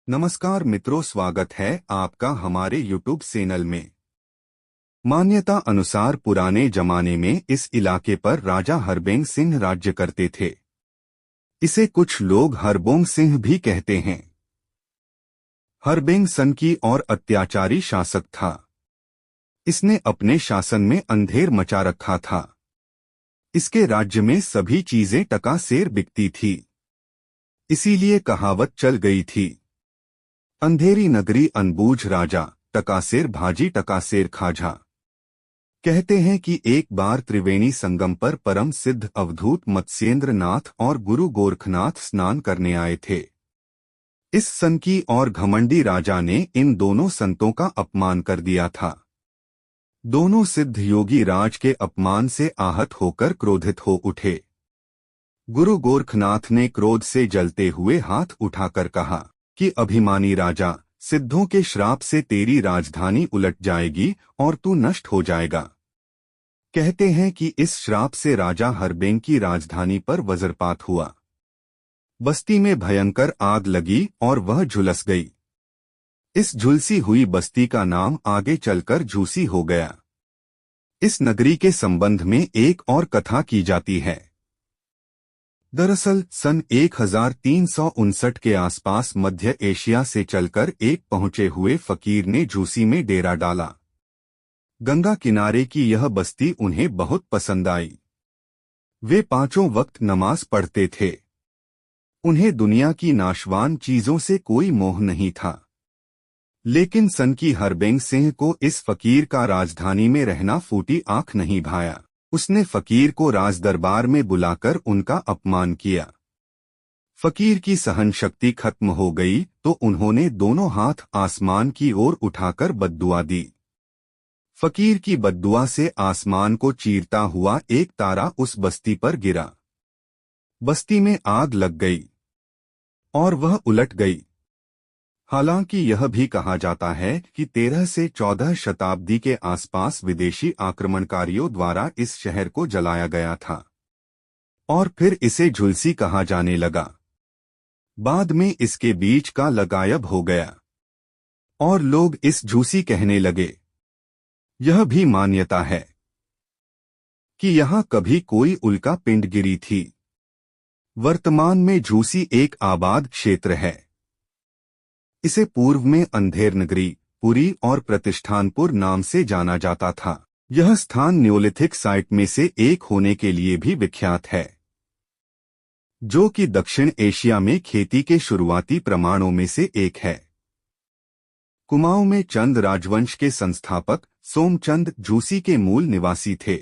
नमस्कार मित्रों, स्वागत है आपका हमारे YouTube चैनल में। मान्यता अनुसार पुराने जमाने में इस इलाके पर राजा हरबेंग सिंह राज्य करते थे। इसे कुछ लोग हरबोंग सिंह भी कहते हैं। हरबेंग सन की और अत्याचारी शासक था। इसने अपने शासन में अंधेर मचा रखा था। इसके राज्य में सभी चीजें टकासेर बिकती थी। इसीलिए कहावत चल गई थी, अंधेरी नगरी अनबूझ राजा, टकासेर भाजी टकासेर खाजा। कहते हैं कि एक बार त्रिवेणी संगम पर परम सिद्ध अवधूत मत्स्येंद्र नाथ और गुरु गोरखनाथ स्नान करने आए थे। इस सनकी और घमंडी राजा ने इन दोनों संतों का अपमान कर दिया था। दोनों सिद्ध योगी राज के अपमान से आहत होकर क्रोधित हो उठे। गुरु गोरखनाथ ने क्रोध से जलते हुए हाथ उठाकर कहा कि अभिमानी राजा, सिद्धों के श्राप से तेरी राजधानी उलट जाएगी और तू नष्ट हो जाएगा। कहते हैं कि इस श्राप से राजा हरबेंग की राजधानी पर वज्रपात हुआ। बस्ती में भयंकर आग लगी और वह झुलस गई। इस झुलसी हुई बस्ती का नाम आगे चलकर झूसी हो गया। इस नगरी के संबंध में एक और कथा की जाती है। दरअसल सन 1359 के आसपास मध्य एशिया से चलकर एक पहुंचे हुए फकीर ने झूसी में डेरा डाला। गंगा किनारे की यह बस्ती उन्हें बहुत पसंद आई। वे पांचों वक्त नमाज पढ़ते थे। उन्हें दुनिया की नाशवान चीजों से कोई मोह नहीं था। लेकिन सनकी हरबेंग सिंह को इस फकीर का राजधानी में रहना फूटी आंख नहीं भाया। उसने फकीर को राज दरबार में बुलाकर उनका अपमान किया। फकीर की सहन शक्ति खत्म हो गई तो उन्होंने दोनों हाथ आसमान की ओर उठाकर बद्दुआ दी। फकीर की बद्दुआ से आसमान को चीरता हुआ एक तारा उस बस्ती पर गिरा। बस्ती में आग लग गई और वह उलट गई। हालांकि यह भी कहा जाता है कि 13 से 14 शताब्दी के आसपास विदेशी आक्रमणकारियों द्वारा इस शहर को जलाया गया था और फिर इसे झुलसी कहा जाने लगा। बाद में इसके बीच का ल गायब हो गया और लोग इस झूसी कहने लगे। यह भी मान्यता है कि यहाँ कभी उल्का उल्का पिंड गिरी थी। वर्तमान में झूसी एक आबाद क्षेत्र है। इसे पूर्व में अंधेर नगरी, पुरी और प्रतिष्ठानपुर नाम से जाना जाता था। यह स्थान न्योलिथिक साइट में से एक होने के लिए भी विख्यात है, जो कि दक्षिण एशिया में खेती के शुरुआती प्रमाणों में से एक है। कुमाऊं में चंद राजवंश के संस्थापक सोमचंद झूसी के मूल निवासी थे।